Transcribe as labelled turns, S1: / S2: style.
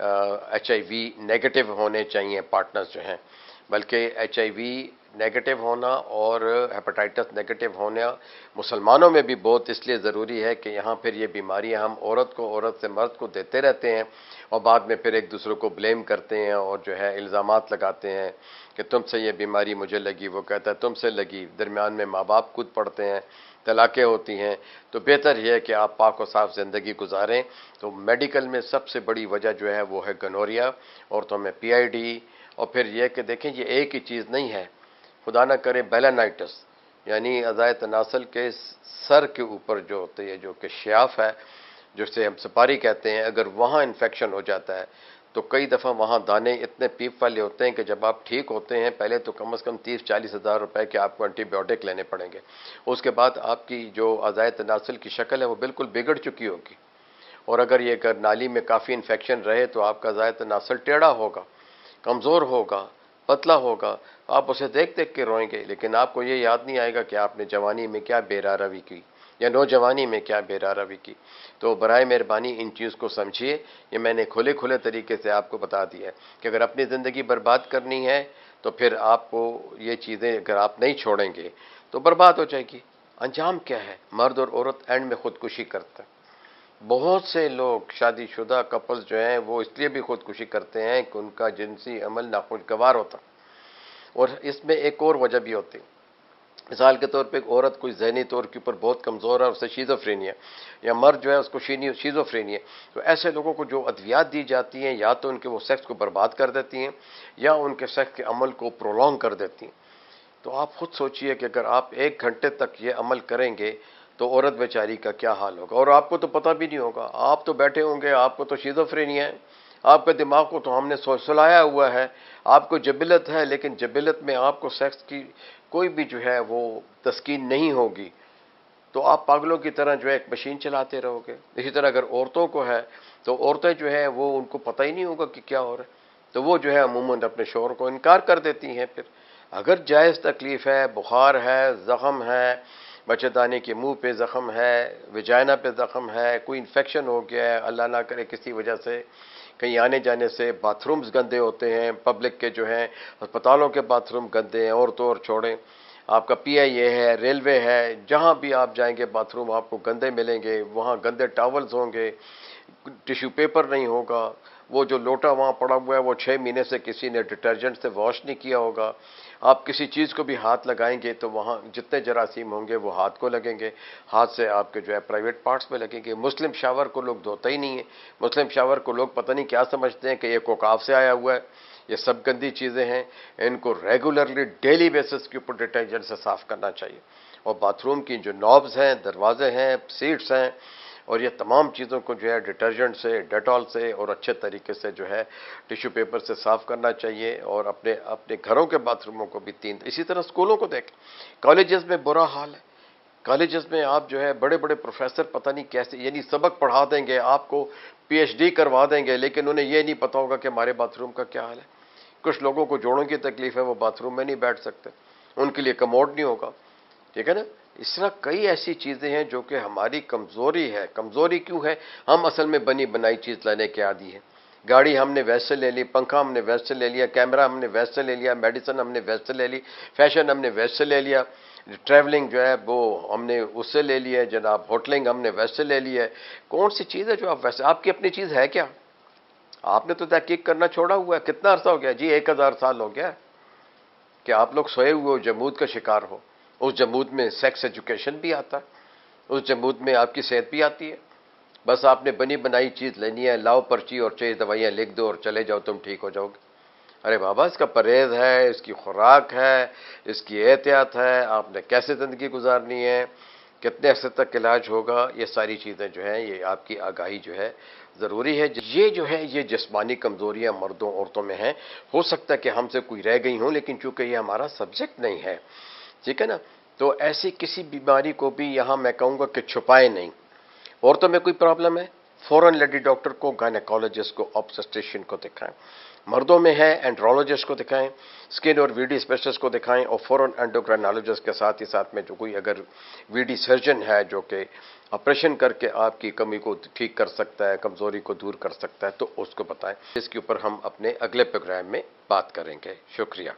S1: H I V negative ہونے چاہیے partners جو ہیں، بلکہ ایچ آئی وی نیگیٹو ہونا اور ہیپاٹائٹس نیگیٹو ہونا مسلمانوں میں بھی بہت اس لیے ضروری ہے کہ یہاں پھر یہ بیماریاں ہم عورت سے مرد کو دیتے رہتے ہیں اور بعد میں پھر ایک دوسرے کو بلیم کرتے ہیں اور جو ہے الزامات لگاتے ہیں کہ تم سے یہ بیماری مجھے لگی، وہ کہتا ہے تم سے لگی، درمیان میں ماں باپ کود پڑتے ہیں، طلاقیں ہوتی ہیں۔ تو بہتر یہ ہے کہ آپ پاک و صاف زندگی گزاریں۔ تو میڈیکل میں سب سے بڑی وجہ جو ہے وہ ہے گنوریا، عورتوں میں پی آئی ڈی، اور پھر یہ کہ دیکھیں یہ ایک ہی چیز نہیں ہے، خدا نہ کرے بیلانائٹس، یعنی اعضائے تناسل کے سر کے اوپر جو ہوتے ہے، جو کہ شیاف ہے، جسے ہم سپاری کہتے ہیں، اگر وہاں انفیکشن ہو جاتا ہے تو کئی دفعہ وہاں دانے اتنے پیپ والے ہوتے ہیں کہ جب آپ ٹھیک ہوتے ہیں پہلے تو کم از کم 30-40 ہزار روپے کے آپ کو اینٹی بائیوٹک لینے پڑیں گے، اس کے بعد آپ کی جو اعضائے تناسل کی شکل ہے وہ بالکل بگڑ چکی ہوگی، اور اگر یہ نالی میں کافی انفیکشن رہے تو آپ کا اعضائے تناسل ٹیڑھا ہوگا، کمزور ہوگا، پتلا ہوگا، آپ اسے دیکھ دیکھ کے روئیں گے، لیکن آپ کو یہ یاد نہیں آئے گا کہ آپ نے جوانی میں کیا بے روی کی یا نوجوانی میں کیا بے روی کی۔ تو برائے مہربانی ان چیز کو سمجھیے، یہ میں نے کھلے طریقے سے آپ کو بتا دیا ہے کہ اگر اپنی زندگی برباد کرنی ہے تو پھر آپ کو یہ چیزیں اگر آپ نہیں چھوڑیں گے تو برباد ہو جائے گی۔ انجام کیا ہے؟ مرد اور عورت اینڈ میں خودکشی کرتے ہیں۔ بہت سے لوگ شادی شدہ کپلز جو ہیں وہ اس لیے بھی خودکشی کرتے ہیں کہ ان کا جنسی عمل ناخوشگوار ہوتا، اور اس میں ایک اور وجہ بھی ہوتی ہے۔ مثال کے طور پہ ایک عورت کوئی ذہنی طور کے اوپر بہت کمزور ہے، اسے شیزوفرینیا، یا مرد جو ہے اس کو شیزوفرینیا، تو ایسے لوگوں کو جو ادویات دی جاتی ہیں یا تو ان کے وہ سیکس کو برباد کر دیتی ہیں یا ان کے سیکس کے عمل کو پرولونگ کر دیتی ہیں۔ تو آپ خود سوچئے کہ اگر آپ 1 گھنٹے تک یہ عمل کریں گے تو عورت بیچاری کا کیا حال ہوگا، اور آپ کو تو پتہ بھی نہیں ہوگا، آپ تو بیٹھے ہوں گے، آپ کو تو شیزوفرینیا ہے، آپ کے دماغ کو تو ہم نے سلایا ہوا ہے، آپ کو جبلت ہے، لیکن جبلت میں آپ کو سیکس کی کوئی بھی جو ہے وہ تسکین نہیں ہوگی، تو آپ پاگلوں کی طرح جو ہے ایک مشین چلاتے رہو گے۔ اسی طرح اگر عورتوں کو ہے تو عورتیں جو ہے وہ ان کو پتہ ہی نہیں ہوگا کہ کیا ہو رہا ہے، تو وہ جو ہے عموماً اپنے شوہر کو انکار کر دیتی ہیں۔ پھر اگر جائز تکلیف ہے، بخار ہے، زخم ہے، بچے دانے کے منہ پہ زخم ہے، وجائنا پہ زخم ہے، کوئی انفیکشن ہو گیا ہے اللہ نہ کرے کسی وجہ سے، کہیں آنے جانے سے باتھ رومز گندے ہوتے ہیں، پبلک کے جو ہیں ہسپتالوں کے باتھ روم گندے ہیں، اور تو اور چھوڑیں، آپ کا پی آئی اے ہے، ریلوے ہے، جہاں بھی آپ جائیں گے باتھ روم آپ کو گندے ملیں گے، وہاں گندے ٹاولز ہوں گے، ٹیشو پیپر نہیں ہوگا، وہ جو لوٹا وہاں پڑا ہوا ہے وہ 6 مہینے سے کسی نے ڈٹرجنٹ سے واش نہیں کیا ہوگا، آپ کسی چیز کو بھی ہاتھ لگائیں گے تو وہاں جتنے جراثیم ہوں گے وہ ہاتھ کو لگیں گے، ہاتھ سے آپ کے جو ہے پرائیویٹ پارٹس میں لگیں گے۔ مسلم شاور کو لوگ دھوتا ہی نہیں ہے، مسلم شاور کو لوگ پتہ نہیں کیا سمجھتے ہیں کہ یہ کوکاف سے آیا ہوا ہے، یہ سب گندی چیزیں ہیں، ان کو ریگولرلی ڈیلی بیسس کے اوپر ڈٹرجنٹ سے صاف کرنا چاہیے، اور باتھ روم کی جو نابز ہیں، دروازے ہیں، سیٹس ہیں، اور یہ تمام چیزوں کو جو ہے ڈٹرجنٹ سے، ڈیٹول سے اور اچھے طریقے سے جو ہے ٹیشو پیپر سے صاف کرنا چاہیے، اور اپنے گھروں کے باتھ روموں کو بھی 3۔ اسی طرح اسکولوں کو دیکھ، کالجز میں برا حال ہے، کالجز میں آپ جو ہے بڑے بڑے پروفیسر پتہ نہیں کیسے، یعنی سبق پڑھا دیں گے، آپ کو پی ایچ ڈی کروا دیں گے، لیکن انہیں یہ نہیں پتا ہوگا کہ ہمارے باتھ روم کا کیا حال ہے۔ کچھ لوگوں کو جوڑوں کی تکلیف ہے، وہ باتھ روم میں نہیں بیٹھ سکتے، ان کے لیے کموڈ نہیں ہوگا، ٹھیک ہے نا۔ اس طرح کئی ایسی چیزیں ہیں جو کہ ہماری کمزوری ہے۔ کمزوری کیوں ہے؟ ہم اصل میں بنی بنائی چیز لینے کے عادی ہیں۔ گاڑی ہم نے ویسے لے لی، پنکھا ہم نے ویسے لے لیا، کیمرہ ہم نے ویسے لے لیا، میڈیسن ہم نے ویسے لے لی، فیشن ہم نے ویسے لے لیا، ٹریولنگ جو ہے وہ ہم نے اس سے لے لیا ہے جناب، ہوٹلنگ ہم نے ویسے لے لی ہے۔ کون سی چیز ہے جو آپ ویسے، آپ کی اپنی چیز ہے کیا؟ آپ نے تو تحقیق کرنا چھوڑا ہوا ہے۔ کتنا عرصہ ہو گیا جی؟ 1000 سال ہو گیا کہ آپ لوگ سوئے ہوئے ہو، جمود کا شکار ہو۔ اس جمود میں سیکس ایجوکیشن بھی آتا ہے، اس جمود میں آپ کی صحت بھی آتی ہے، بس آپ نے بنی بنائی چیز لینی ہے، لاؤ پرچی اور 6 دوائیاں لکھ دو اور چلے جاؤ، تم ٹھیک ہو جاؤ گے۔ ارے بابا، اس کا پرہیز ہے، اس کی خوراک ہے، اس کی احتیاط ہے، آپ نے کیسے زندگی گزارنی ہے، کتنے عرصے تک علاج ہوگا، یہ ساری چیزیں جو ہیں یہ آپ کی آگاہی جو ہے ضروری ہے۔ یہ جو ہے یہ جسمانی کمزوریاں مردوں عورتوں میں ہیں، ہو سکتا ہے کہ ہم سے کوئی رہ گئی ہوں، لیکن چونکہ یہ ہمارا سبجیکٹ نہیں ہے، ٹھیک ہے نا، تو ایسی کسی بیماری کو بھی یہاں میں کہوں گا کہ چھپائے نہیں۔ عورتوں میں کوئی پرابلم ہے، فوراً لیڈی ڈاکٹر کو، گائنیکالوجسٹ کو، آبسٹیشین کو دکھائیں۔ مردوں میں ہے اینڈرولوجسٹ کو دکھائیں، اسکن اور وی ڈی اسپیشلسٹ کو دکھائیں، اور فوراً اینڈوکرائنالوجسٹ کے ساتھ ہی ساتھ میں جو کوئی اگر وی ڈی سرجن ہے جو کہ آپریشن کر کے آپ کی کمی کو ٹھیک کر سکتا ہے، کمزوری کو دور کر سکتا ہے، تو اس کو بتائیں۔ اس کے اوپر ہم اپنے اگلے پروگرام میں بات کریں گے۔ شکریہ۔